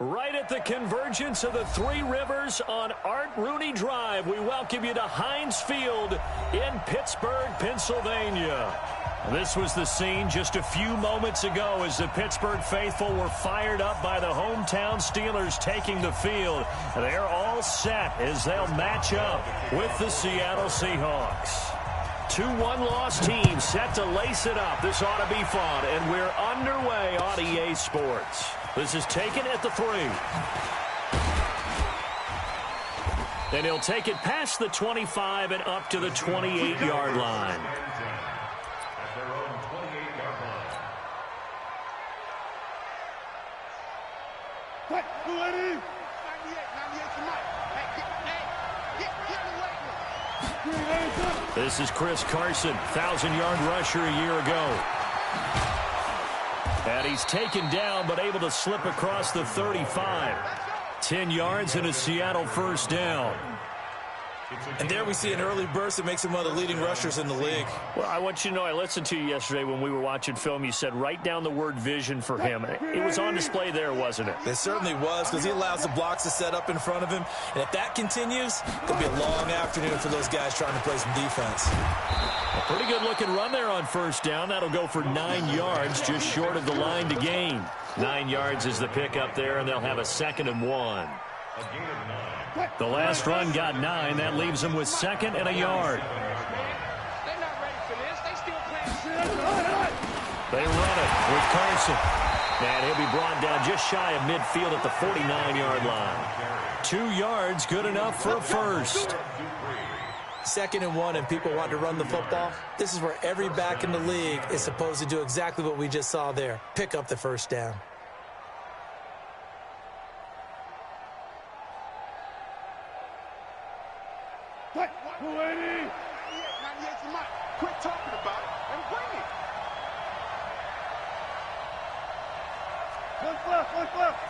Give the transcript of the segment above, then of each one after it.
Right at the convergence of the Three Rivers on Art Rooney Drive, we welcome you to Heinz Field in Pittsburgh, Pennsylvania. This was the scene just a few moments ago as the Pittsburgh faithful were fired up by the hometown Steelers taking the field. They're all set as they'll match up with the Seattle Seahawks. Two one-loss teams set to lace it up. This ought to be fun, and we're underway on EA Sports. This is taken at the 3. And he'll take it past the 25 and up to the 28-yard line. This is Chris Carson, 1,000-yard rusher a year ago. And he's taken down but able to slip across the 35. 10 yards and a Seattle first down. And there we see an early burst that makes him one of the leading rushers in the league. Well, I want you to know, I listened to you yesterday when we were watching film. You said write down the word vision for him. It was on display there, wasn't it? It certainly was, because he allows the blocks to set up in front of him. And if that continues, it'll be a long afternoon for those guys trying to play some defense. A pretty good-looking run there on first down. That'll go for 9 yards, just short of the line to gain. 9 yards is the pickup there, and they'll have a 2nd and 1. The last run got 9. That leaves them with 2nd and a yard. They run it with Carson. And he'll be brought down just shy of midfield at the 49-yard line. 2 yards, good enough for a first. 2nd and 1, and people want to run the football. This is where every back in the league is supposed to do exactly what we just saw there. Pick up the first down. Quit talking about it and bring it. What's left?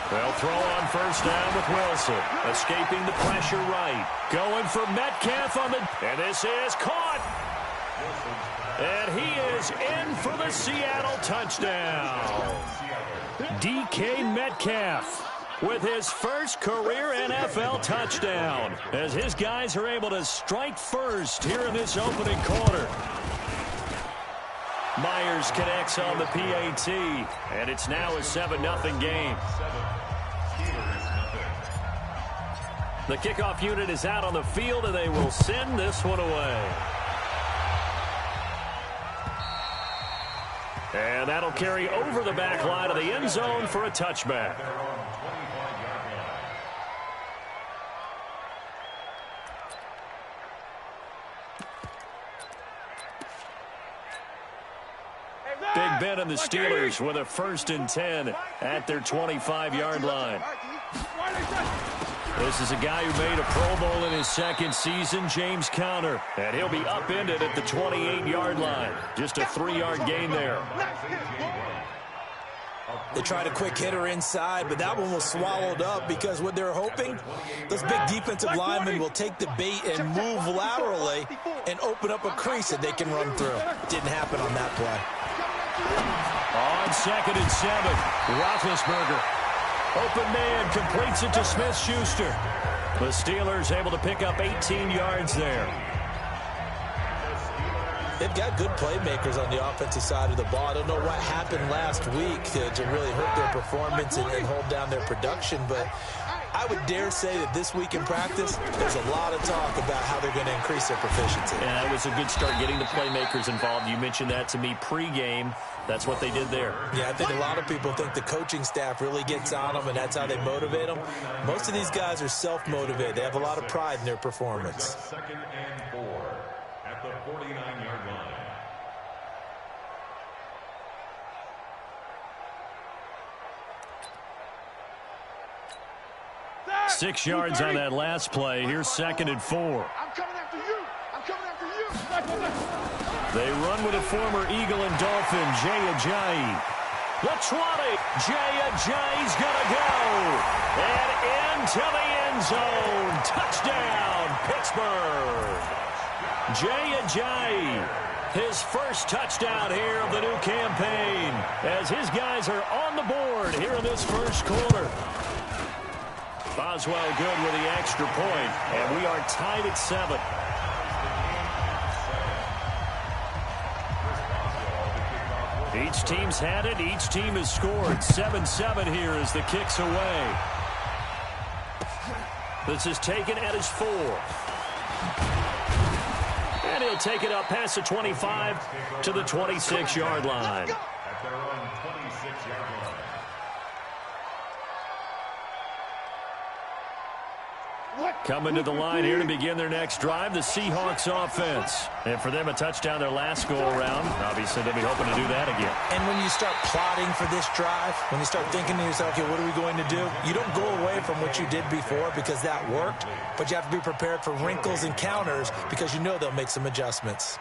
They'll throw on first down with Wilson. Escaping the pressure right. Going for Metcalf on the... And this is caught. And he is in for the Seattle touchdown. DK Metcalf with his first career NFL touchdown, as his guys are able to strike first here in this opening quarter. Myers connects on the PAT, and it's now a 7-0 game. The kickoff unit is out on the field, and they will send this one away. And that'll carry over the back line of the end zone for a touchback. Big Ben and the Steelers with a 1st and 10 at their 25-yard line. This is a guy who made a Pro Bowl in his 2nd season, James Conner. And he'll be upended at the 28-yard line. Just a 3-yard gain there. They tried a quick hitter inside, but that one was swallowed up because what they're hoping, those big defensive linemen will take the bait and move laterally and open up a crease that they can run through. Didn't happen on that play. On 2nd and 7, Roethlisberger. Open man completes it to Smith-Schuster. The Steelers able to pick up 18 yards there. They've got good playmakers on the offensive side of the ball. I don't know what happened last week to really hurt their performance and hold down their production, but I would dare say that this week in practice, there's a lot of talk about how they're going to increase their proficiency. And that was a good start getting the playmakers involved. You mentioned that to me pregame. That's what they did there. Yeah, I think a lot of people think the coaching staff really gets on them, and that's how they motivate them. Most of these guys are self-motivated. They have a lot of pride in their performance. 2nd and 4 at the 49-yard line. 6 yards on that last play. Here's 2nd and 4. I'm coming after you. They run with a former Eagle and Dolphin, Jay Ajayi. The 20. Jay Ajayi's going to go. And into the end zone. Touchdown, Pittsburgh. Jay Ajayi His first touchdown here of the new campaign as his guys are on the board here in this first quarter. Boswell good with the extra point, and we are tied at 7. Each team's had it. Each team has scored. 7-7 here as the kick's away. This is taken at his 4. And he'll take it up past the 25 to the 26-yard line. At their own 26-yard line. Coming to the line here to begin their next drive, the Seahawks offense. And for them, a touchdown their last go-around. Obviously, they'll be hoping to do that again. And when you start plotting for this drive, when you start thinking to yourself, okay, what are we going to do? You don't go away from what you did before because that worked, but you have to be prepared for wrinkles and counters because you know they'll make some adjustments.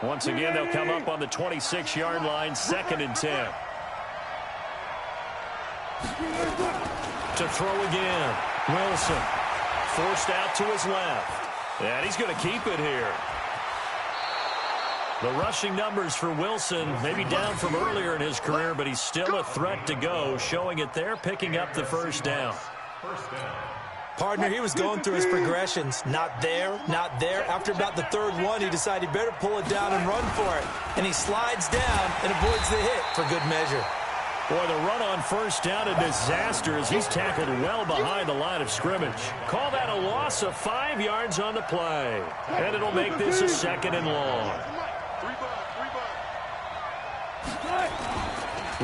Once again, they'll come up on the 26-yard line, 2nd and 10. To throw again. Wilson forced out to his left. And he's going to keep it here. The rushing numbers for Wilson maybe down from earlier in his career, but he's still a threat to go, showing it there, picking up the first down. Partner, he was going through his progressions. Not there, not there. After about the 3rd one, he decided he better pull it down and run for it. And he slides down and avoids the hit for good measure. Boy, the run on first down, a disaster as he's tackled well behind the line of scrimmage. Call that a loss of 5 yards on the play. And it'll make this a 2nd and long.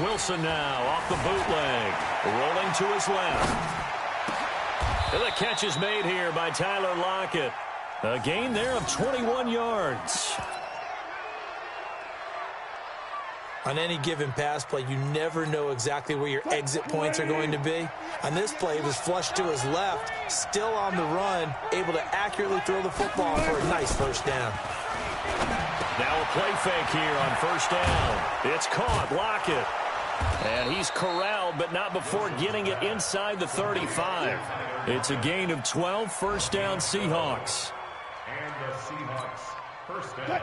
Wilson now off the bootleg. Rolling to his left. And the catch is made here by Tyler Lockett. A gain there of 21 yards. On any given pass play, you never know exactly where your exit points are going to be. On this play, he was flushed to his left, still on the run, able to accurately throw the football for a nice first down. Now a play fake here on first down. It's caught, Lockett. And he's corralled, but not before getting it inside the 35. It's a gain of 12, first down Seahawks. And the Seahawks first down.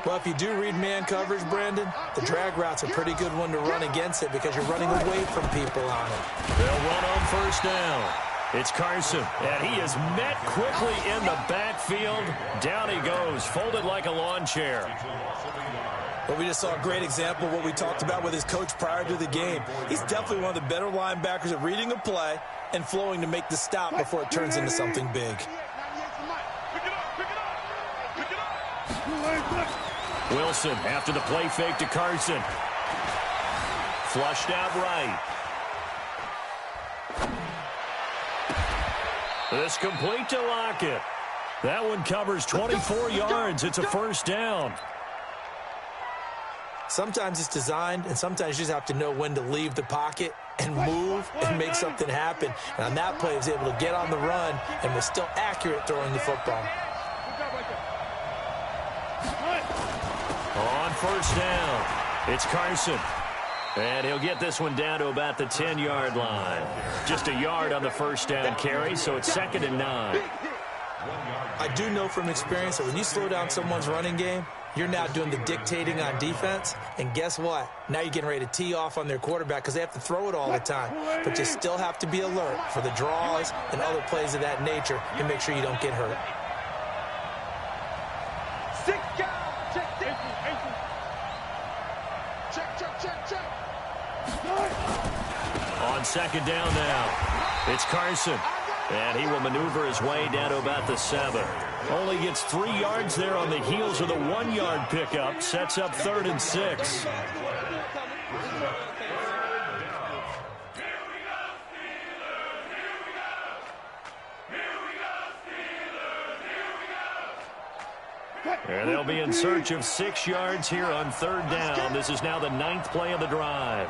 Well, if you do read man coverage, Brandon, the drag route's a pretty good one to run against it because you're running away from people on it. They'll run on first down. It's Carson, and he is met quickly in the backfield. Down he goes, folded like a lawn chair. Well, we just saw a great example of what we talked about with his coach prior to the game. He's definitely one of the better linebackers at reading a play and flowing to make the stop before it turns into something big. Wilson after the play fake to Carson. Flushed out right. This complete to Lockett. That one covers 24 yards. It's a first down. Sometimes it's designed, and sometimes you just have to know when to leave the pocket and move and make something happen. And on that play, he was able to get on the run and was still accurate throwing the football. On first down, it's Carson. And he'll get this one down to about the 10-yard line. Just a yard on the first down carry, so it's 2nd and 9. I do know from experience that when you slow down someone's running game, you're now doing the dictating on defense. And guess what? Now you're getting ready to tee off on their quarterback because they have to throw it all the time. But you still have to be alert for the draws and other plays of that nature to make sure you don't get hurt. On second down now, it's Carson. And he will maneuver his way down to about the 7. Only gets 3 yards there on the heels of the 1-yard pickup. Sets up 3rd and 6. And they'll be in search of 6 yards here on 3rd down. This is now the 9th play of the drive.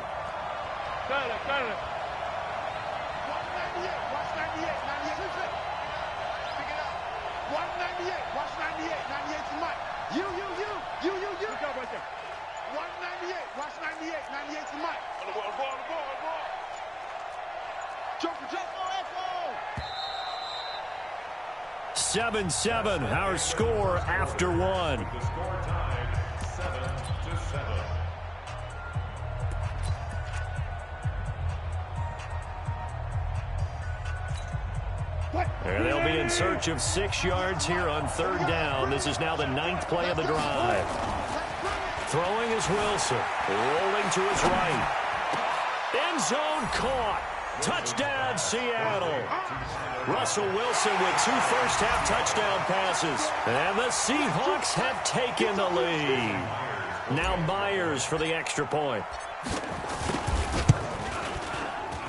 7-7, our score after one. The score tied 7-7. And they'll be in search of 6 yards here on 3rd down. This is now the 9th play of the drive. Throwing is Wilson. Rolling to his right. End zone caught. Touchdown, Seattle. Russell Wilson with 2 first-half touchdown passes. And the Seahawks have taken the lead. Now Myers for the extra point.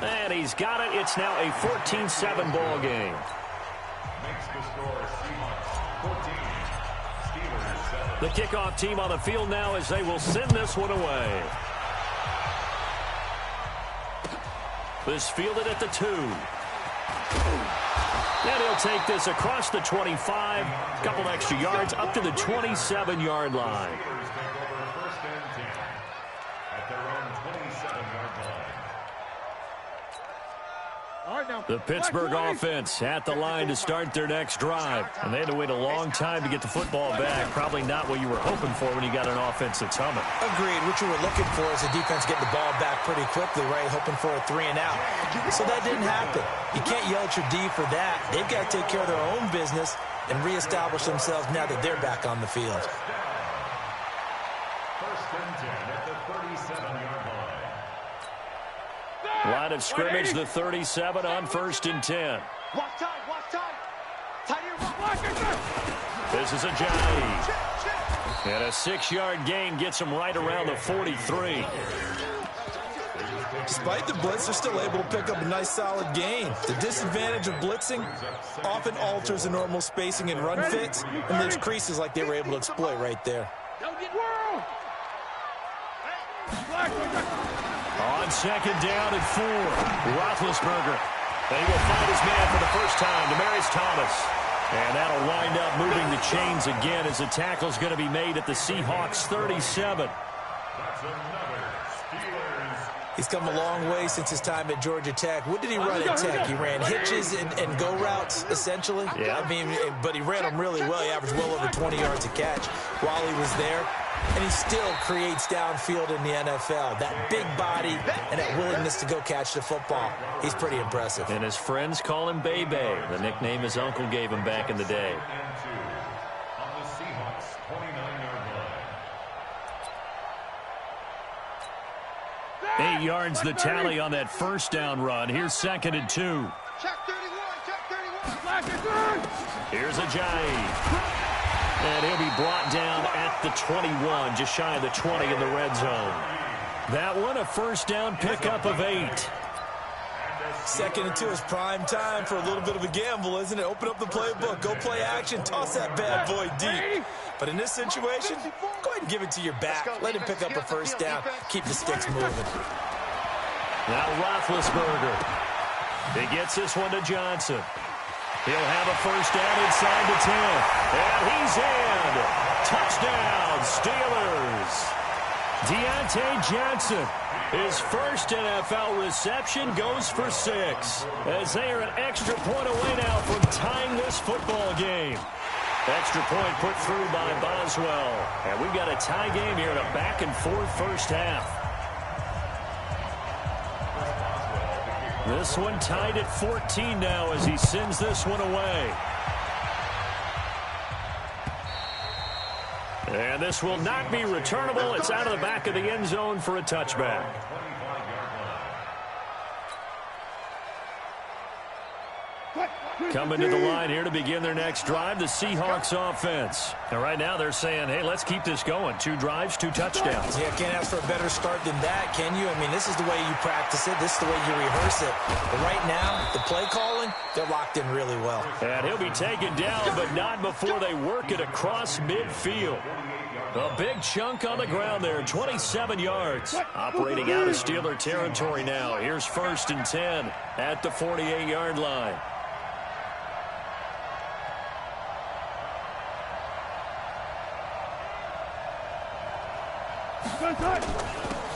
And he's got it. It's now a 14-7 ball game. Makes the score Seahawks 14. Steelers 7. The kickoff team on the field now as they will send this one away. This fielded at the 2. And he'll take this across the 25. A couple extra yards up to the 27-yard line. Steelers take over 1st and 10 at their own 27-yard line. The Pittsburgh offense at the line to start their next drive. And they had to wait a long time to get the football back. Probably not what you were hoping for when you got an offense that's humming. Agreed. What you were looking for is the defense getting the ball back pretty quickly, right? Hoping for a 3 and out. So that didn't happen. You can't yell at your D for that. They've got to take care of their own business and reestablish themselves now that they're back on the field. 1st and 10 at the 37-yard line. Line of scrimmage, the 37 on 1st and 10. Watch time, watch time. Tight here, This is a Ajayi. And a 6-yard gain gets him right around the 43. Despite the blitz, they're still able to pick up a nice solid gain. The disadvantage of blitzing often alters the normal spacing and run fits and leaves creases like they were able to exploit right there. On 2nd down and 4, Roethlisberger. And he will find his man for the first time, Demaryius Thomas. And that'll wind up moving the chains again as the tackle's going to be made at the Seahawks 37. That's another Steelers. He's come a long way since his time at Georgia Tech. What did he run at Tech? He ran hitches and go routes, essentially. Yeah. I mean, but he ran them really well. He averaged well over 20 yards a catch while he was there. And he still creates downfield in the NFL. That big body and that willingness to go catch the football. He's pretty impressive. And his friends call him Bebe, the nickname his uncle gave him back in the day. And 2 on the Seahawks 29-yard line. 8 yards the tally on that 1st down run. Here's 2nd and 2. check 31, check 31. Here's Ajayi. And he'll be brought down at the 21, just shy of the 20 in the red zone. That one, a 1st down pickup of 8. 2nd and 2 is prime time for a little bit of a gamble, isn't it? Open up the playbook, go play action, toss that bad boy deep. But in this situation, go ahead and give it to your back. Let him pick up a 1st down, keep the sticks moving. Now Roethlisberger. He gets this one to Johnson. He'll have a 1st down inside the 10. And he's in. Touchdown, Steelers. Deontay Johnson, his 1st NFL reception, goes for 6. As they are an extra point away now from tying this football game. Extra point put through by Boswell. And we've got a tie game here in a back-and-forth 1st half. This one tied at 14 now as he sends this one away. And this will not be returnable. It's out of the back of the end zone for a touchback. Coming to the line here to begin their next drive, the Seahawks offense. And right now they're saying, hey, let's keep this going. 2 drives, 2 touchdowns. Yeah, can't ask for a better start than that, can you? I mean, this is the way you practice it. This is the way you rehearse it. But right now, the play calling, they're locked in really well. And he'll be taken down, but not before they work it across midfield. A big chunk on the ground there, 27 yards. Operating out of Steeler territory now. Here's 1st and 10 at the 48-yard line.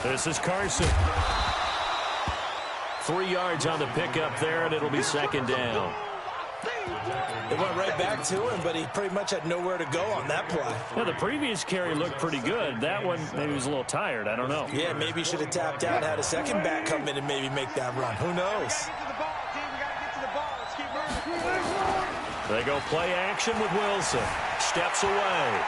This is Carson. 3 yards on the pickup there, and it'll be 2nd down. It went right back to him, but he pretty much had nowhere to go on that play. Yeah, the previous carry looked pretty good. That one, maybe he was a little tired. I don't know. Yeah, maybe he should have tapped out and had a second back come in and maybe make that run. Who knows? They go play action with Wilson. Steps away.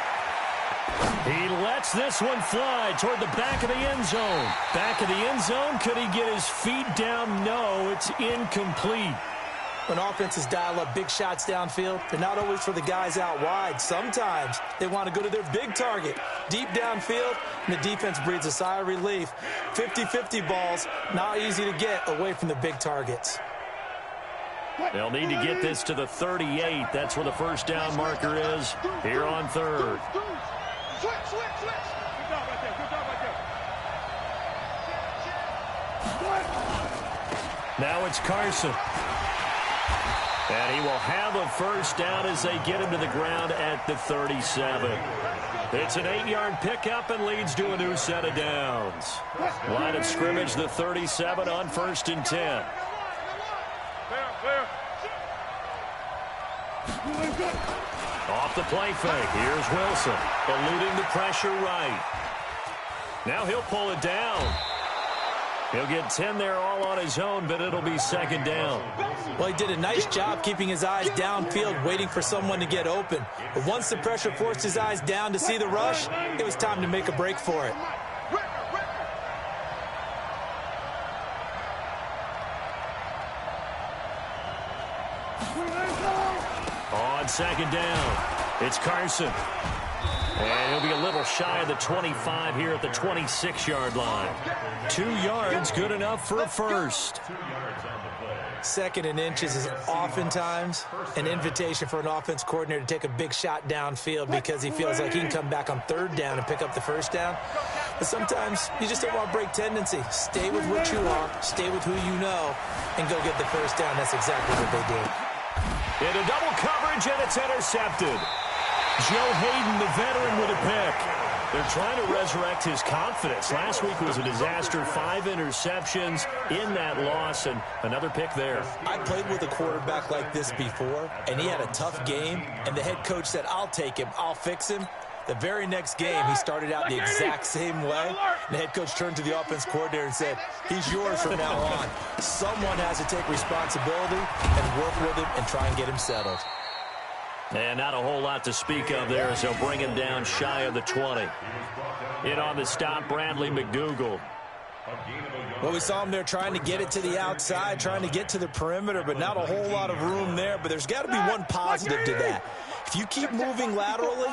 He lets this one fly toward the back of the end zone. Back of the end zone. Could he get his feet down? No, it's incomplete. When offenses dial up big shots downfield, they're not always for the guys out wide. Sometimes they want to go to their big target, deep downfield, and the defense breathes a sigh of relief. 50-50 balls, not easy to get away from the big targets. They'll need to get this to the 38. That's where the first down marker is here on third. Switch. Good job right there. Now it's Carson. And he will have a first down as they get him to the ground at the 37. It's an 8-yard pickup and leads to a new set of downs. Line of scrimmage, the 37 on 1st and 10. Off the play fake. Here's Wilson, eluding the pressure right. Now he'll pull it down. He'll get 10 there all on his own, but it'll be second down. Well, he did a nice job keeping his eyes downfield, waiting for someone to get open. But once the pressure forced his eyes down to see the rush, it was time to make a break for it. On second down, it's Carson. And he'll be a little shy of the 25 here at the 26-yard line. 2 yards, good enough for a first. 2nd and inches is oftentimes an invitation for an offense coordinator to take a big shot downfield because he feels like he can come back on 3rd down and pick up the first down. But sometimes you just don't want to break tendency. Stay with what you are, stay with who you know, and go get the first down. That's exactly what they did. Into double coverage, and it's intercepted. Joe Hayden, the veteran, with a pick. They're trying to resurrect his confidence. Last week was a disaster. 5 interceptions in that loss, and another pick there. I played with a quarterback like this before, and he had a tough game, and the head coach said, I'll take him, I'll fix him. The very next game, he started out the exact same way. The head coach turned to the offense coordinator and said, he's yours from now on. Someone has to take responsibility and work with him and try and get him settled. And not a whole lot to speak of there as they'll bring him down shy of the 20. In on the stop, Bradley McDougald. Well, we saw him there trying to get it to the outside, trying to get to the perimeter, but not a whole lot of room there. But there's got to be one positive to that. If you keep moving laterally,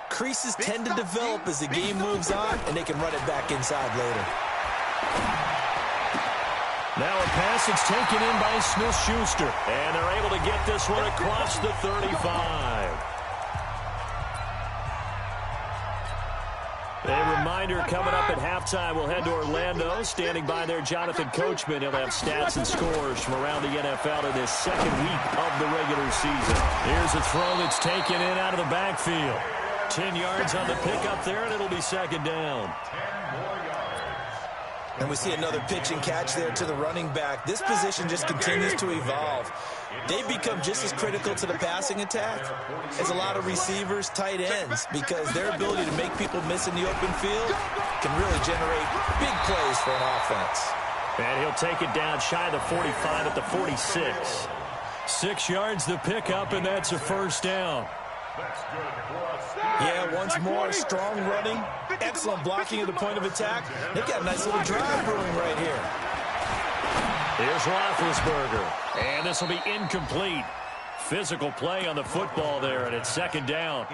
creases tend to develop as the game moves on, and they can run it back inside later. Now a pass that's taken in by Smith-Schuster. And they're able to get this one across the 35. A reminder coming up at halftime, we'll head to Orlando. Standing by there, Jonathan Coachman. He'll have stats and scores from around the NFL in this 2nd week of the regular season. Here's a throw that's taken in out of the backfield. 10 yards on the pickup there, and it'll be second down. And we see another pitch and catch there to the running back. This position just continues to evolve. They become just as critical to the passing attack as a lot of receivers, tight ends, because their ability to make people miss in the open field can really generate big plays for an offense. And he'll take it down shy of the 45 at the 46. 6 yards the pickup, and that's a first down. Yeah, once more, strong running, excellent blocking at the point of attack. They've got a nice little drive brewing right here. Here's Roethlisberger, and this will be incomplete. Physical play on the football there, and it's second down.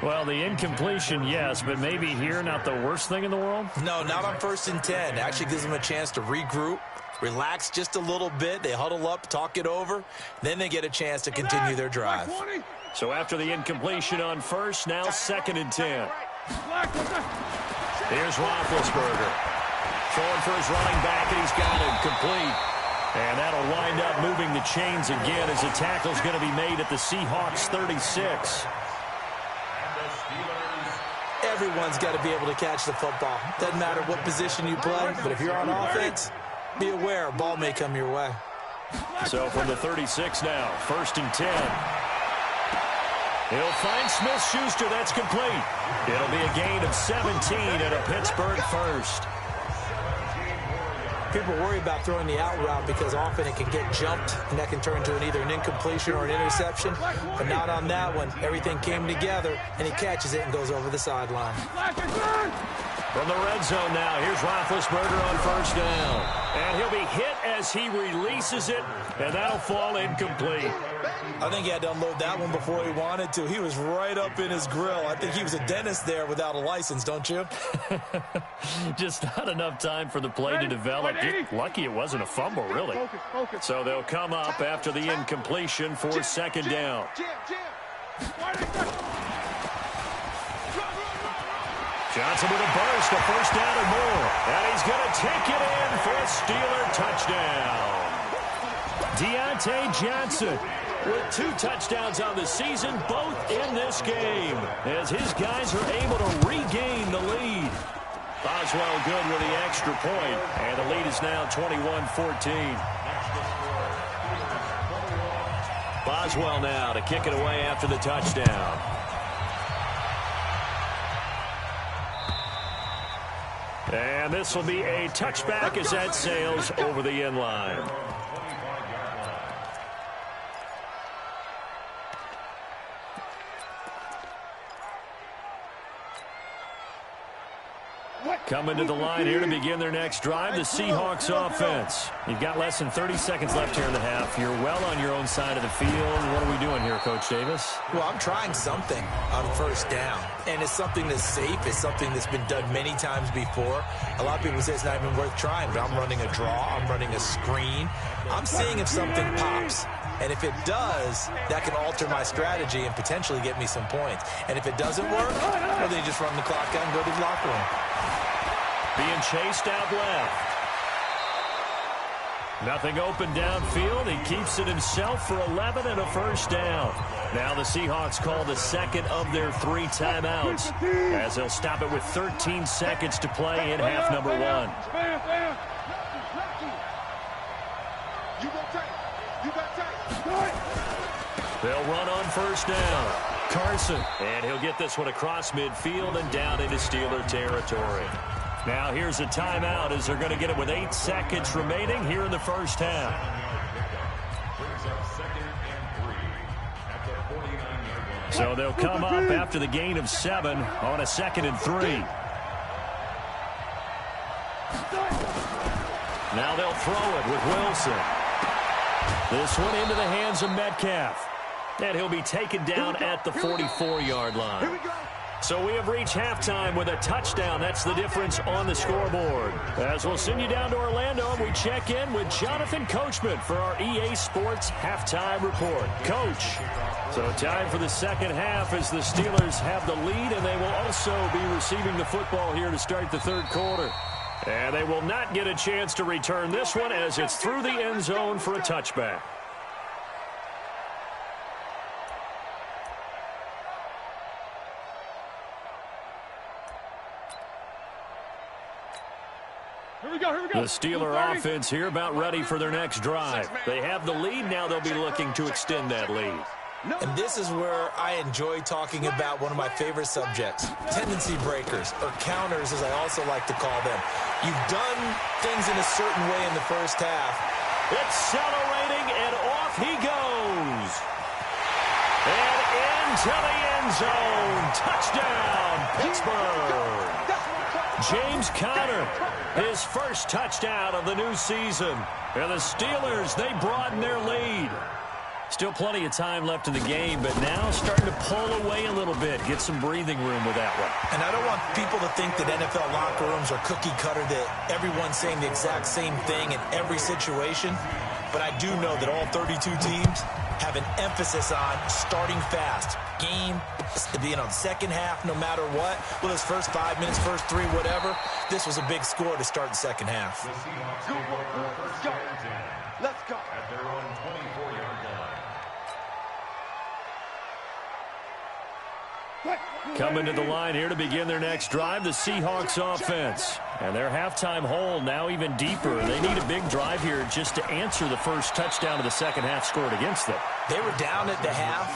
Well, the incompletion, yes, but maybe here not the worst thing in the world? No, not on 1st and 10. Actually gives them a chance to regroup, relax just a little bit. They huddle up, talk it over. Then they get a chance to continue their drive. So after the incompletion on first, now 2nd and 10. Here's Roethlisberger. Throwing for his running back, and he's got it complete. And that'll wind up moving the chains again as the tackle's going to be made at the Seahawks 36. Everyone's got to be able to catch the football. Doesn't matter what position you play, but if you're on offense, be aware a ball may come your way. So from the 36 now, 1st and 10. He'll find Smith-Schuster. That's complete. It'll be a gain of 17 and a Pittsburgh first. People worry about throwing the out route because often it can get jumped, and that can turn into either an incompletion or an interception. But not on that one. Everything came together, and he catches it and goes over the sideline. From the red zone now, here's Roethlisberger on 1st down. And he'll be hit as he releases it, and that'll fall incomplete. I think he had to unload that one before he wanted to. He was right up in his grill. I think he was a dentist there without a license, don't you? Just not enough time for the play to develop. Just lucky it wasn't a fumble, really. So they'll come up after the incompletion for 2nd down. Johnson with a burst, a 1st down and more. And he's going to take it in for a Steeler touchdown. Deontay Johnson with 2 touchdowns on the season, both in this game, as his guys are able to regain the lead. Boswell good with the extra point, and the lead is now 21-14. Boswell now to kick it away after the touchdown. And this will be a touchback as that sails over the end line. Coming to the line here to begin their next drive, the Seahawks offense. You've got less than 30 seconds left here in the half. You're well on your own side of the field. What are we doing here, Coach Davis? Well, I'm trying something on 1st down, and it's something that's safe. It's something that's been done many times before. A lot of people say it's not even worth trying, but I'm running a draw. I'm running a screen. I'm seeing if something pops. And if it does, that can alter my strategy and potentially get me some points. And if it doesn't work, well, then you just run the clock out and go to the locker room. Being chased out left. Nothing open downfield. He keeps it himself for 11 and a 1st down. Now the Seahawks call the 2nd of their 3 timeouts, as they'll stop it with 13 seconds to play in half number 1. They'll run on 1st down. Carson, and he'll get this one across midfield and down into Steeler territory. Now here's a timeout as they're going to get it with 8 seconds remaining here in the 1st half. So they'll come up after the gain of 7 on a 2nd and 3. Now they'll throw it with Wilson. This one into the hands of Metcalf. And he'll be taken down at the 44-yard line. So we have reached halftime with a touchdown. That's the difference on the scoreboard. As we'll send you down to Orlando, and we check in with Jonathan Coachman for our EA Sports Halftime Report. Coach, so time for the 2nd half as the Steelers have the lead, and they will also be receiving the football here to start the 3rd quarter. And they will not get a chance to return this one as it's through the end zone for a touchback. The Steeler offense here about ready for their next drive. They have the lead. Now they'll be looking to extend that lead. And this is where I enjoy talking about one of my favorite subjects, tendency breakers, or counters as I also like to call them. You've done things in a certain way in the 1st half. Accelerating, and off he goes. And into the end zone. Touchdown, Pittsburgh. James Conner, his 1st touchdown of the new season. And the Steelers, they broaden their lead. Still plenty of time left in the game, but now starting to pull away a little bit, get some breathing room with that one. And I don't want people to think that NFL locker rooms are cookie cutter, that everyone's saying the exact same thing in every situation. But I do know that all 32 teams have an emphasis on starting fast. Game, the 2nd half, no matter what. Well, his first 5 minutes, first 3, whatever. This was a big score to start the 2nd half. Let's go. At their own 24-yard line. Coming to the line here to begin their next drive, the Seahawks offense. And their halftime hole now even deeper. They need a big drive here just to answer the first touchdown of the second half scored against them. They were down at the half.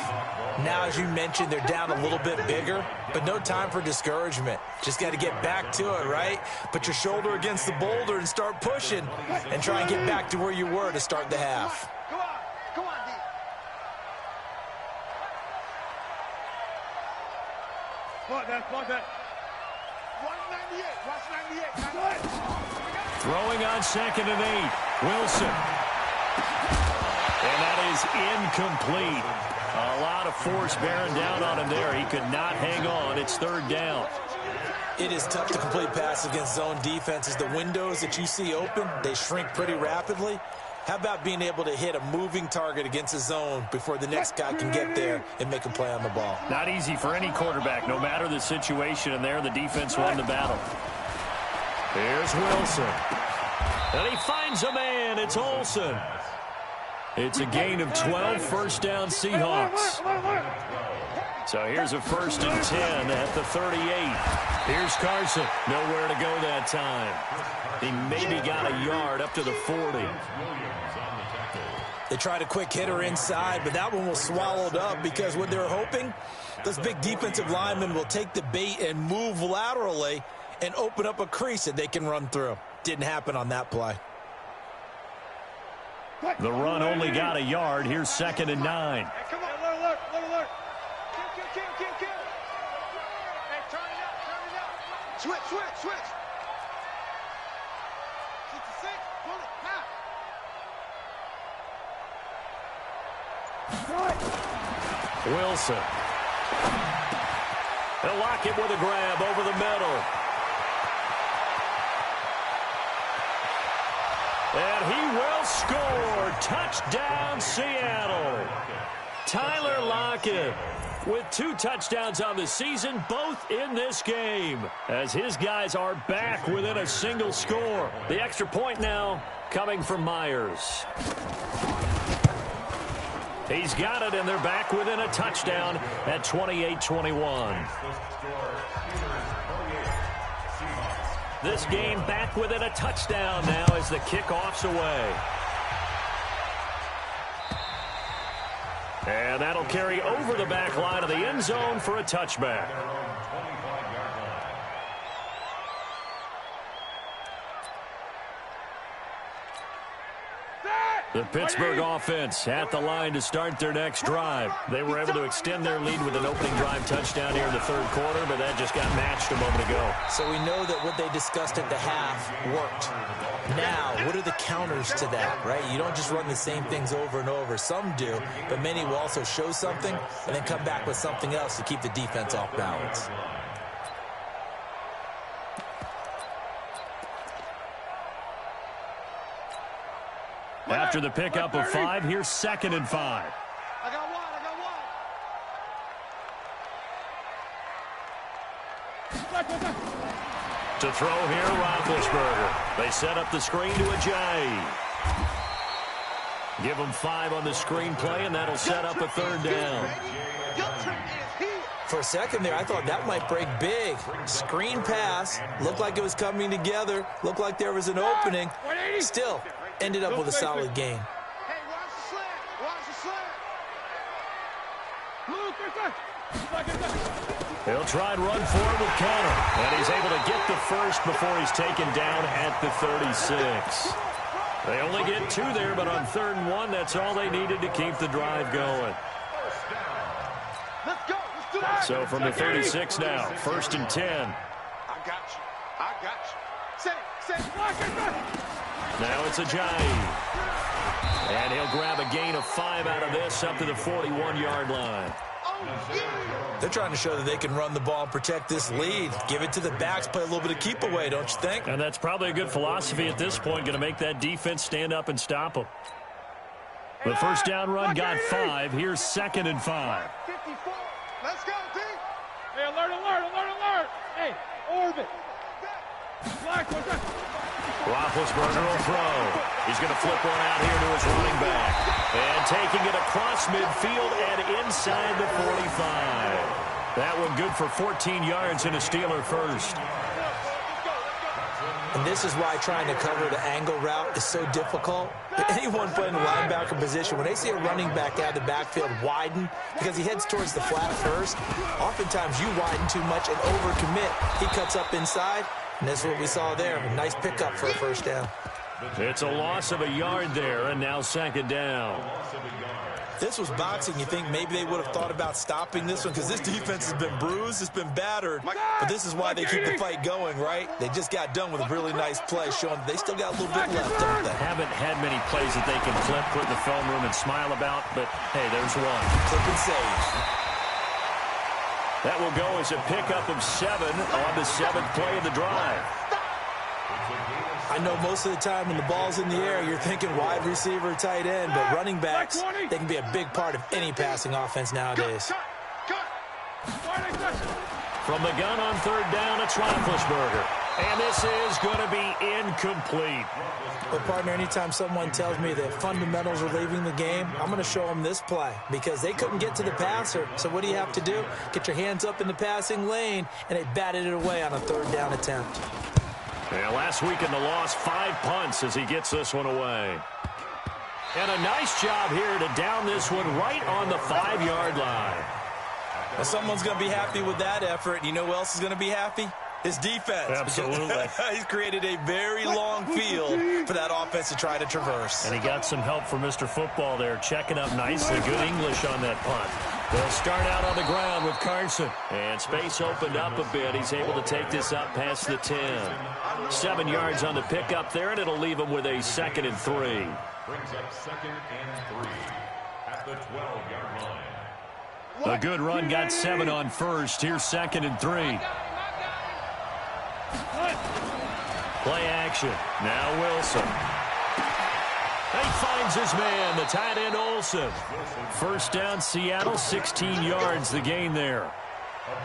Now, as you mentioned, they're down a little bit bigger, but no time for discouragement. Just got to get back to it, right? Put your shoulder against the boulder and start pushing and try and get back to where you were to start the half. Come on, D. Block that. 198. Watch 98. Throwing on 2nd and 8. Wilson. And that is incomplete. A lot of force bearing down on him there. He could not hang on. It's 3rd down. It is tough to complete passes against zone defenses. The windows that you see open, they shrink pretty rapidly. How about being able to hit a moving target against a zone before the next guy can get there and make a play on the ball? Not easy for any quarterback, no matter the situation, and there the defense won the battle. Here's Wilson. And he finds a man. It's Olsen. It's a gain of 12, 1st down Seahawks. So here's a 1st and 10 at the 38. Here's Carson. Nowhere to go that time. He maybe got a yard up to the 40. They tried a quick hitter inside, but that one was swallowed up because what they're hoping, those big defensive linemen will take the bait and move laterally and open up a crease that they can run through. Didn't happen on that play. The run only got a yard. Here's 2nd and 9. Hey, come on. Alert. Kill. Hey, turn it up. Switch. 66. Pull it. Half. Wilson. He'll lock it with a grab over the middle. And he will score. Touchdown, Seattle. Tyler Lockett with 2 touchdowns on the season, both in this game, as his guys are back within a single score. The extra point now coming from Myers. He's got it, and they're back within a touchdown at 28-21. This game back within a touchdown now as the kickoff's away. And that'll carry over the back line of the end zone for a touchback. The Pittsburgh offense at the line to start their next drive. They were able to extend their lead with an opening drive touchdown here in the 3rd quarter, but that just got matched a moment ago. So we know that what they discussed at the half worked. Now, what are the counters to that, right? You don't just run the same things over and over. Some do, but many will also show something and then come back with something else to keep the defense off balance. After the pickup of 5, here's 2nd and 5. I got one. To throw here, Roethlisberger. They set up the screen to Ajayi. Give them 5 on the screen play, and that'll set up a 3rd down. For a second there, I thought that might break big. Screen pass. Looked like it was coming together. Looked like there was an opening. Still, ended up with a solid gain. Hey, watch the slant. He'll try and run forward with Connor. And he's able to get the first before he's taken down at the 36. They only get 2 there, but on 3rd and 1, that's all they needed to keep the drive going. Let's go. Let's do that. So from the 36 now, 1st and 10. I got you. Say. Now it's Ajayi. And he'll grab a gain of 5 out of this up to the 41-yard line. They're trying to show that they can run the ball and protect this lead. Give it to the backs, play a little bit of keep away, don't you think? And that's probably a good philosophy at this point, going to make that defense stand up and stop them. The first down run got 5. Here's 2nd and 5. 54. Let's go, team. Hey, alert. Hey, orbit. Roethlisberger will throw. He's going to flip one out here to his running back. And taking it across midfield and inside the 45. That one good for 14 yards and a Steeler first. And this is why trying to cover the angle route is so difficult. Anyone playing the linebacker position, when they see a running back out of the backfield widen because he heads towards the flat first, oftentimes you widen too much and overcommit. He cuts up inside, and that's what we saw there. A nice pickup for a first down. It's a loss of a yard there, and now second down. This was boxing. You think maybe they would have thought about stopping this one because this defense has been bruised, it's been battered. But this is why they keep the fight going, right? They just got done with a really nice play, showing they still got a little bit left, don't they? Haven't had many plays that they can clip, put in the film room, and smile about, but hey, there's one. Clip and save. That will go as a pickup of 7 on the 7th play of the drive. I know most of the time when the ball's in the air, you're thinking wide receiver, tight end, but running backs, they can be a big part of any passing offense nowadays. From the gun on third down, it's Roethlisberger. And this is going to be incomplete. But, partner, anytime someone tells me that fundamentals are leaving the game, I'm going to show them this play because they couldn't get to the passer. So what do you have to do? Get your hands up in the passing lane, and they batted it away on a third down attempt. Yeah, last week in the loss, 5 punts as he gets this one away. And a nice job here to down this one right on the 5-yard line. Well, someone's going to be happy with that effort. You know who else is going to be happy? His defense. Absolutely. He's created a very long field for that offense to try to traverse. And he got some help from Mr. Football there, checking up nicely. Good English on that punt. They'll start out on the ground with Carson. And space opened up a bit. He's able to take this up past the 10. 7 yards on the pickup there, and it'll leave him with a 2nd and 3. Brings up 2nd and 3 at the 12-yard line. A good run got 7 on first. Here's 2nd and 3. Play action. Now Wilson. He finds his man, the tight end Olsen. First down, Seattle, 16 yards, the gain there. A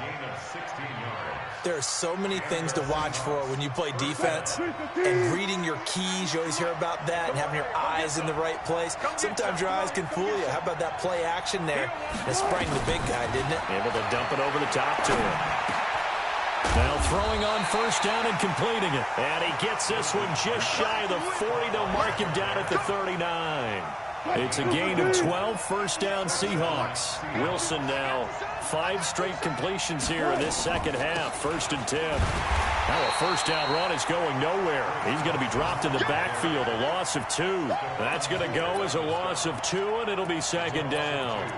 gain of 16 yards. There are so many things to watch for when you play defense. And reading your keys, you always hear about that, and having your eyes in the right place. Sometimes your eyes can fool you. How about that play action there? It sprang the big guy, didn't it? Able to dump it over the top to him. Now throwing on first down and completing it. And he gets this one just shy of the 40. They'll mark him down at the 39. It's a gain of 12, first down Seahawks. Wilson now 5 straight completions here in this second half. 1st and 10. Now a first down run is going nowhere. He's going to be dropped in the backfield, a loss of 2. That's going to go as a loss of 2, and it'll be 2nd down.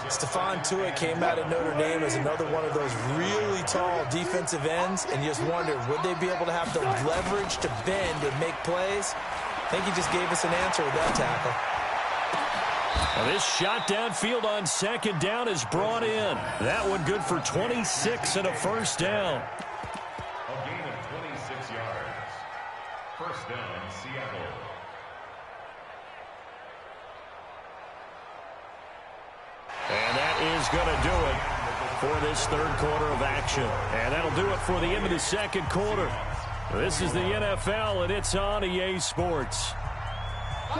Stephon Tuitt came out of Notre Dame as another one of those really tall defensive ends, and you just wondered, would they be able to have the leverage to bend and make plays? I think he just gave us an answer with that tackle. Now this shot downfield on 2nd down is brought in. That one good for 26 and a first down. A gain of 26 yards. First down, Seattle. And that is going to do it for this 3rd quarter of action. And that'll do it for the end of the 2nd quarter. This is the NFL, and it's on EA Sports.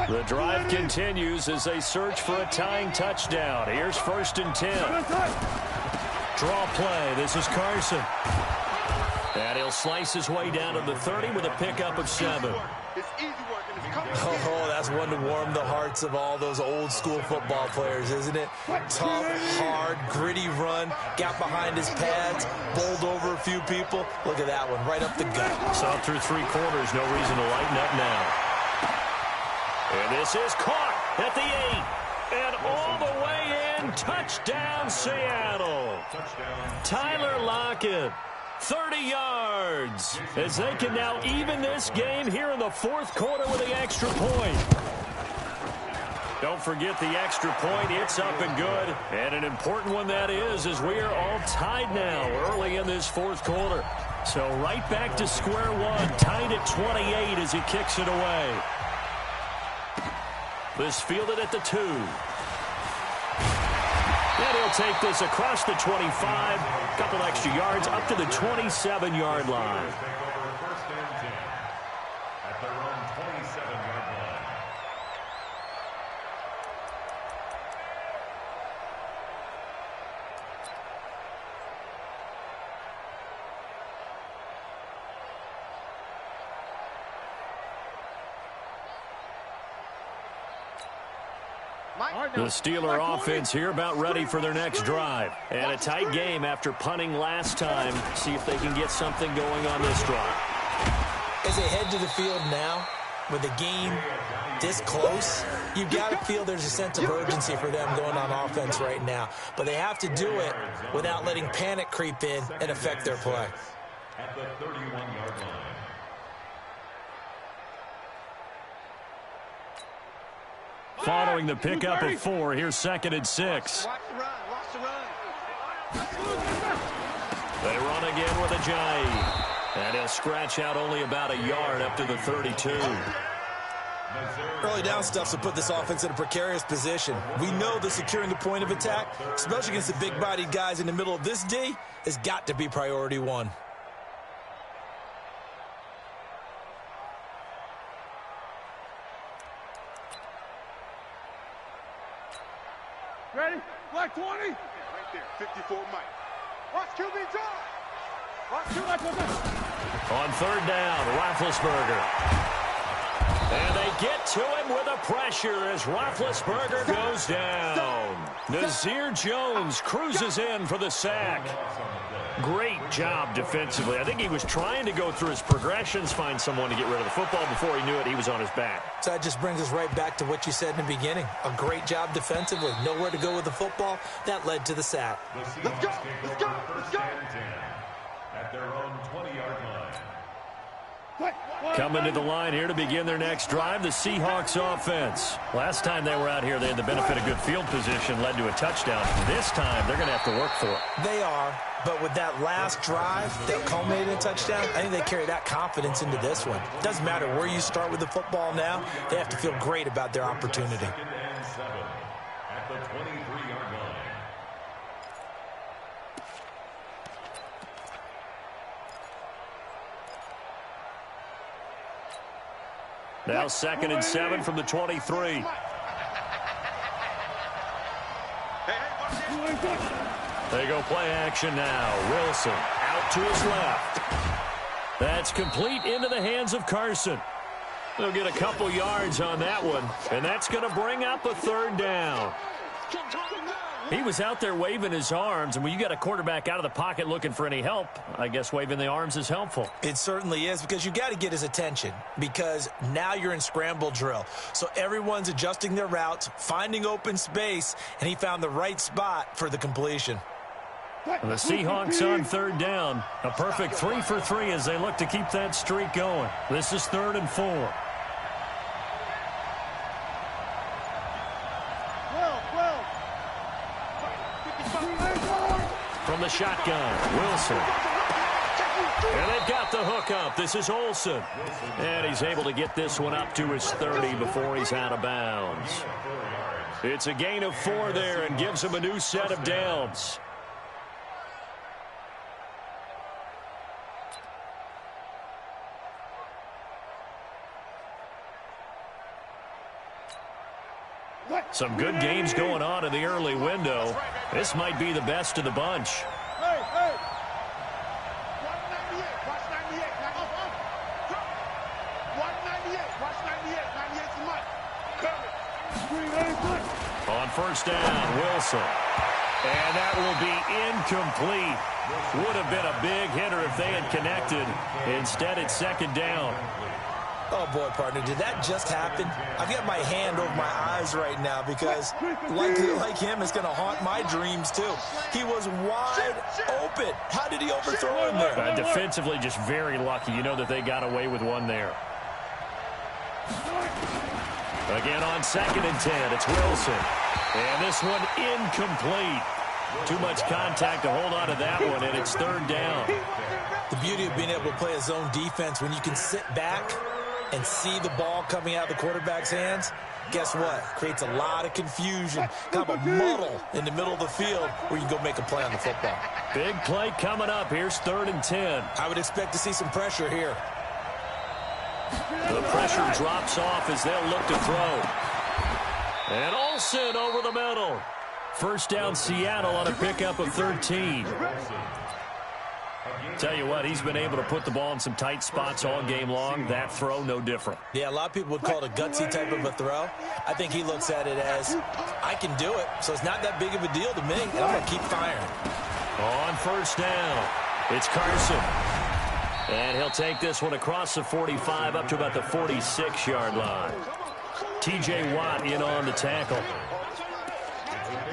The drive continues as they search for a tying touchdown. Here's 1st and 10. Draw play. This is Carson. And he'll slice his way down to the 30 with a pickup of 7. Oh, that's one to warm the hearts of all those old school football players, isn't it? Tough, hard, gritty run, got behind his pads, bowled over a few people. Look at that one, right up the gut. Saw through 3 quarters, no reason to lighten up now. And this is caught at the 8. And all the way in, touchdown Seattle. Tyler Lockett. 30 yards as they can now even this game here in the 4th quarter with the extra point. Don't forget the extra point. It's up and good. And an important one that is, as we are all tied now early in this 4th quarter. So right back to square one, tied at 28 as he kicks it away. This fielded at the 2. And he'll take this across the 25, couple extra yards up to the 27-yard line. At their own 27-yard line. The Steeler offense here about ready for their next drive. And a tight game after punting last time. See if they can get something going on this drive. As they head to the field now, with the game this close, you've got to feel there's a sense of urgency for them going on offense right now. But they have to do it without letting panic creep in and affect their play. At the 31-yard line. Following the pickup of 4, here's 2nd and 6. Watch the run. Watch the run. They run again with Ajayi. And he'll scratch out only about a yard up to the 32. Early down stuff will put this offense in a precarious position. We know that securing the point of attack, especially against the big-bodied guys in the middle of this D, has got to be priority one. Ready? Black 20. Right there. 54 Mike. Watch QB drive. Watch QB. On 3rd down, Roethlisberger. And they get to him with a pressure as Roethlisberger goes down. Nazir Jones cruises in for the sack. Great job defensively. I think he was trying to go through his progressions, find someone to get rid of the football. Before he knew it, he was on his back. So that just brings us right back to what you said in the beginning. A great job defensively. Nowhere to go with the football. That led to the sack. Let's go. Let's go. Let's go. At their own 20-yard line. Coming to the line here to begin their next drive, the Seahawks offense. Last time they were out here, they had the benefit of good field position, led to a touchdown. This time, they're going to have to work for it. They are, but with that last drive that culminated in a touchdown, I think they carry that confidence into this one. Doesn't matter where you start with the football now, they have to feel great about their opportunity. 2nd and 7 at the 23-yard line. Now 2nd and 7 from the 23. They go play action now. Wilson out to his left. That's complete into the hands of Carson. They'll get a couple yards on that one, and that's going to bring up a 3rd down. He was out there waving his arms, and when you got a quarterback out of the pocket looking for any help, I guess waving the arms is helpful. It certainly is, because you got to get his attention, because now you're in scramble drill. So everyone's adjusting their routes, finding open space, and he found the right spot for the completion. And the Seahawks on 3rd down. A perfect 3 for 3 as they look to keep that streak going. This is 3rd and 4. From the shotgun, Wilson. And they've got the hook up. This is Olsen. And he's able to get this one up to his 30 before he's out of bounds. It's a gain of 4 there and gives him a new set of downs. Some good games going on in the early window. This might be the best of the bunch. Hey, hey. Watch 98. Watch 98. 198. Watch 98. 98 to Mike. On 1st down, Wilson. And that will be incomplete. Would have been a big hitter if they had connected. Instead, it's 2nd down. Oh, boy, partner, did that just happen? I've got my hand over my eyes right now because, like him, it's going to haunt my dreams, too. He was wide open. How did he overthrow him there? Defensively, just very lucky. You know that they got away with one there. Again on 2nd and 10, it's Wilson. And this one incomplete. Too much contact to hold on to that one, and it's 3rd down. The beauty of being able to play a zone defense when you can sit back and see the ball coming out of the quarterback's hands, guess what? Creates a lot of confusion, kind of a muddle in the middle of the field where you can go make a play on the football. Big play coming up. Here's 3rd and 10. I would expect to see some pressure here. The pressure drops off as they'll look to throw. And Olsen over the middle. 1st down Seattle on a pickup of 13. Tell you what, he's been able to put the ball in some tight spots all game long. That throw, no different. Yeah, a lot of people would call it a gutsy type of a throw. I think he looks at it as, I can do it, so it's not that big of a deal to me, and I'm going to keep firing. On first down, it's Carson. And he'll take this one across the 45 up to about the 46-yard line. T.J. Watt in on the tackle.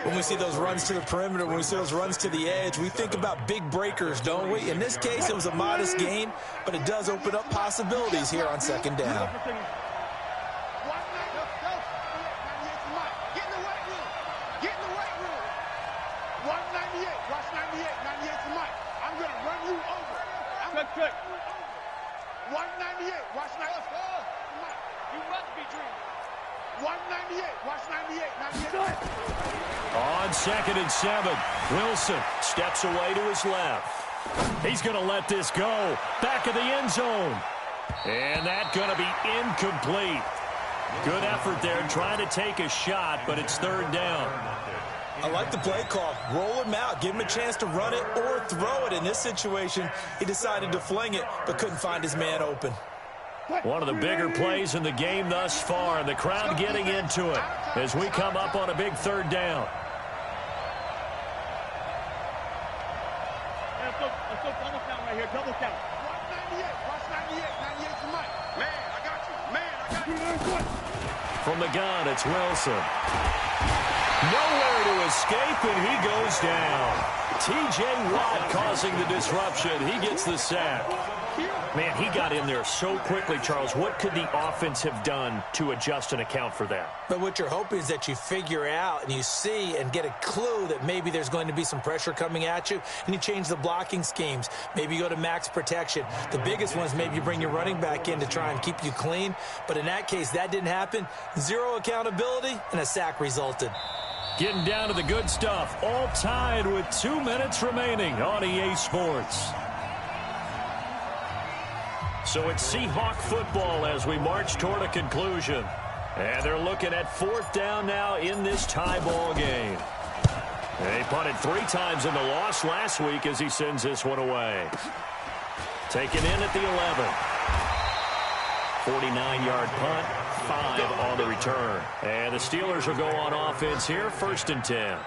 When we see those runs to the perimeter, when we see those runs to the edge, we think about big breakers, don't we? In this case, it was a modest gain, but it does open up possibilities here on second down. Good. 198. Watch 98. You must be dreaming. 198. Watch 98. 98. On 2nd and 7, Wilson steps away to his left. He's going to let this go. Back of the end zone. And that's going to be incomplete. Good effort there trying to take a shot, but it's third down. I like the play call. Roll him out. Give him a chance to run it or throw it. In this situation, he decided to fling it, but couldn't find his man open. One of the bigger plays in the game thus far, and the crowd getting into it as we come up on a big third down. Let's go double count right here. Double count. 198. Watch 98. 98 to Mike. Man, I got you. From the gun, it's Wilson. Nowhere to escape, and he goes down. T.J. Watt causing the disruption. He gets the sack. Man, he got in there so quickly, Charles. What could the offense have done to adjust and account for that? But what you're hoping is that you figure out and you see and get a clue that maybe there's going to be some pressure coming at you, and you change the blocking schemes. Maybe you go to max protection. The biggest one is maybe you bring your running back in to try and keep you clean. But in that case, that didn't happen. Zero accountability, and a sack resulted. Getting down to the good stuff. All tied with 2 minutes remaining on EA Sports. So it's Seahawk football as we march toward a conclusion. And they're looking at fourth down now in this tie ball game. They punted 3 times in the loss last week as he sends this one away. Taken in at the 11. 49-yard punt, 5 on the return. And the Steelers will go on offense here, 1st and 10.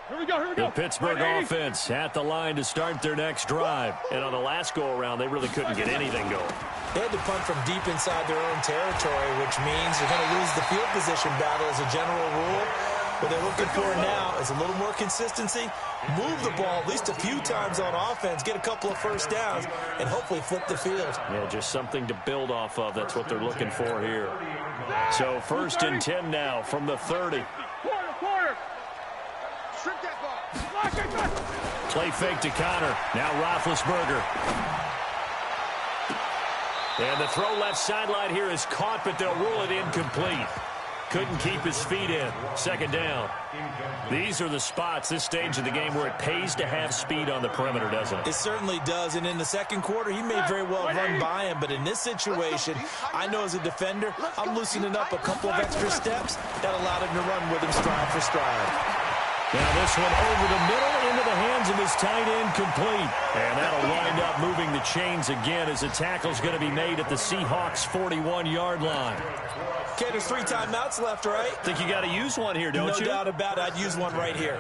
Here we go. The Pittsburgh offense at the line to start their next drive. And on the last go-around, they really couldn't get anything going. They had to punt from deep inside their own territory, which means you're going to lose the field position battle as a general rule. What they're looking for now is a little more consistency, move the ball at least a few times on offense, get a couple of first downs, and hopefully flip the field. Yeah, just something to build off of. That's what they're looking for here. So 1st and 10 now from the 30. Quarter. Strip that ball. Play fake to Connor. Now Roethlisberger. And the throw left sideline here is caught, but they'll rule it incomplete. Couldn't keep his feet in. 2nd down. These are the spots, this stage of the game, where it pays to have speed on the perimeter, doesn't it? It certainly does. And in the second quarter, he may very well run by him. But in this situation, I know as a defender, I'm loosening up a couple of extra steps that allowed him to run with him stride for stride. Now this one over the middle into the hands of his tight end, complete. And that'll wind up moving the chains again as the tackle's going to be made at the Seahawks' 41-yard line. Okay, there's 3 timeouts left, right? Think you got to use one here, don't you? No doubt about it. I'd use one right here.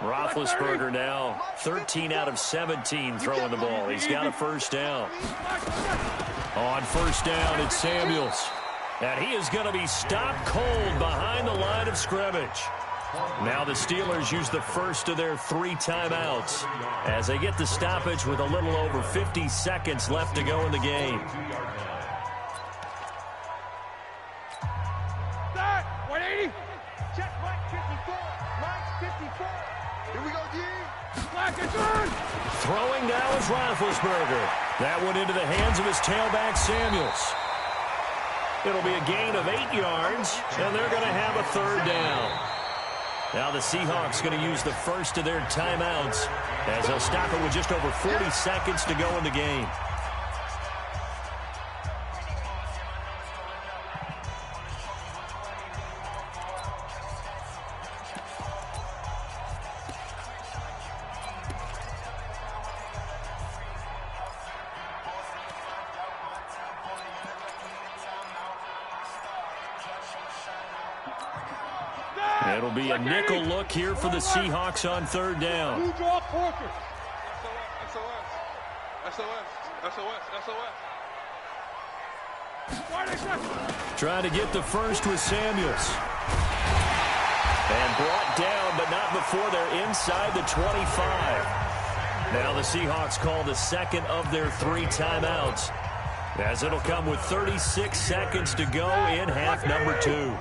Roethlisberger now 13 out of 17 throwing the ball. He's got a first down. On first down, it's Samuels. And he is going to be stopped cold behind the line of scrimmage. Now the Steelers use the first of their 3 timeouts as they get the stoppage with a little over 50 seconds left to go in the game. 180. Check Mike 54. Mike 54. Here we go, D. Black and turn. Throwing now is Roethlisberger. That went into the hands of his tailback, Samuels. It'll be a gain of 8 yards, and they're going to have a third down. Now the Seahawks going to use the first of their timeouts as they'll stop it with just over 40 seconds to go in the game. It'll be a nickel look here for the Seahawks on third down. Trying to get the first with Samuels. And brought down, but not before they're inside the 25. Now the Seahawks call the second of their 3 timeouts, as it'll come with 36 seconds to go in half number 2.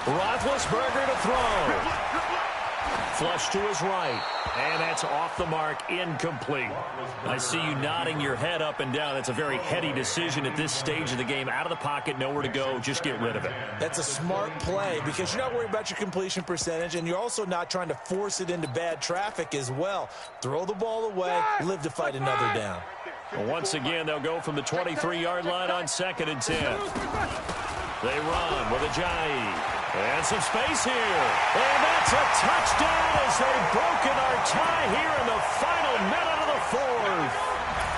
Roethlisberger to throw. Flush to his right. And that's off the mark, incomplete. I see you nodding your head up and down. It's a very heady decision at this stage of the game. Out of the pocket, nowhere to go. Just get rid of it. That's a smart play because you're not worried about your completion percentage, and you're also not trying to force it into bad traffic as well. Throw the ball away, live to fight another down. Well, once again, they'll go from the 23-yard line on 2nd and 10. They run with Ajayi. And some space here. And that's a touchdown as they've broken our tie here in the final minute of the 4th.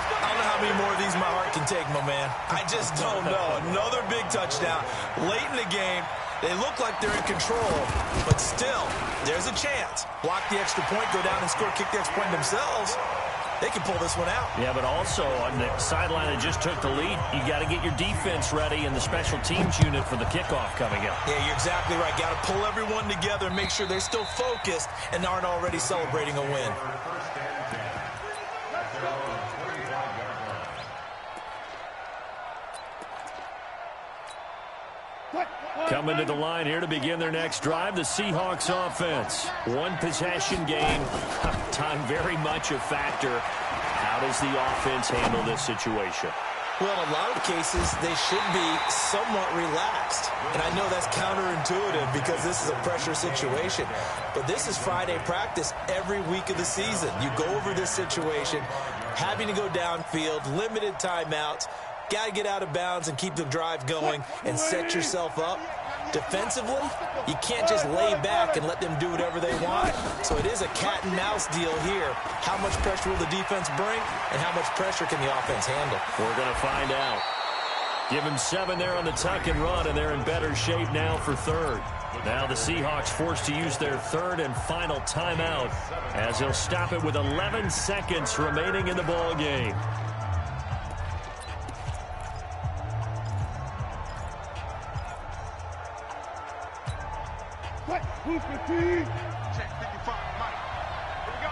I don't know how many more of these my heart can take, my man. I just don't know. Another big touchdown late in the game. They look like they're in control, but still, there's a chance. Block the extra point, go down and score, kick the extra point themselves. They can pull this one out. Yeah, but also on the sideline that just took the lead, you got to get your defense ready and the special teams unit for the kickoff coming up. Yeah, you're exactly right. Got to pull everyone together and make sure they're still focused and aren't already celebrating a win. Coming to the line here to begin their next drive, the Seahawks offense. 1 possession game. Time very much a factor. How does the offense handle this situation? Well, in a lot of cases, they should be somewhat relaxed. And I know that's counterintuitive because this is a pressure situation. But this is Friday practice every week of the season. You go over this situation, having to go downfield, limited timeouts. Got to get out of bounds and keep the drive going and set yourself up. Defensively, you can't just lay back and let them do whatever they want. So it is a cat and mouse deal here. How much pressure will the defense bring and how much pressure can the offense handle? We're going to find out. Give him 7 there on the tuck and run, and they're in better shape now for third. Now the Seahawks forced to use their 3rd and final timeout as they'll stop it with 11 seconds remaining in the ball game. Check 55, Mike. Here we go.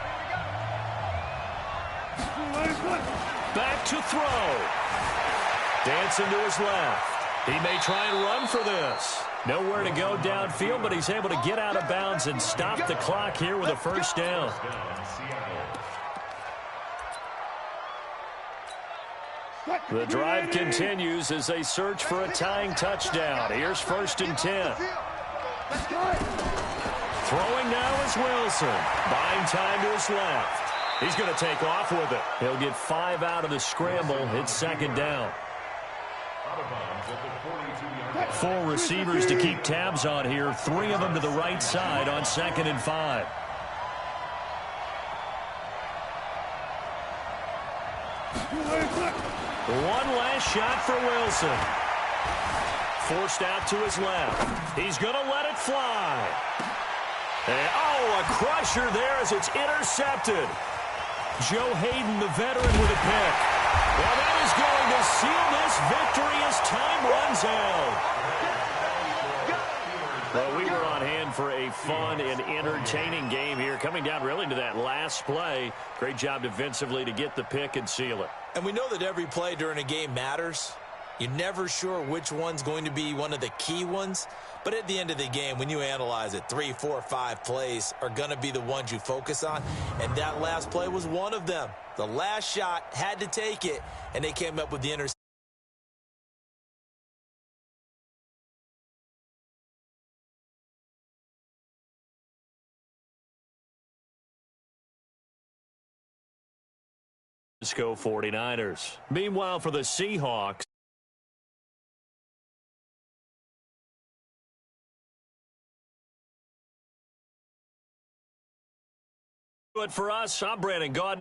Back to throw. Dancing to his left. He may try and run for this. Nowhere to go downfield, but he's able to get out of bounds and stop the clock here with a first down. The drive continues as they search for a tying touchdown. Here's 1st and 10. Throwing now is Wilson. Buying time to his left. He's going to take off with it. He'll get 5 out of the scramble. It's 2nd down. 4 receivers to keep tabs on here. 3 of them to the right side on 2nd and 5. One last shot for Wilson. Forced out to his left. He's going to let it fly. And, a crusher there as it's intercepted. Joe Hayden, the veteran, with a pick. Well, that is going to seal this victory as time runs out. Well, we were on hand for a fun and entertaining game here, coming down really to that last play. Great job defensively to get the pick and seal it. And we know that every play during a game matters. You're never sure which one's going to be one of the key ones. But at the end of the game, when you analyze it, 3, 4, 5 plays are going to be the ones you focus on. And that last play was one of them. The last shot had to take it, and they came up with the interception. Go 49ers. Meanwhile, for the Seahawks, but for us, I'm Brandon Gaudin.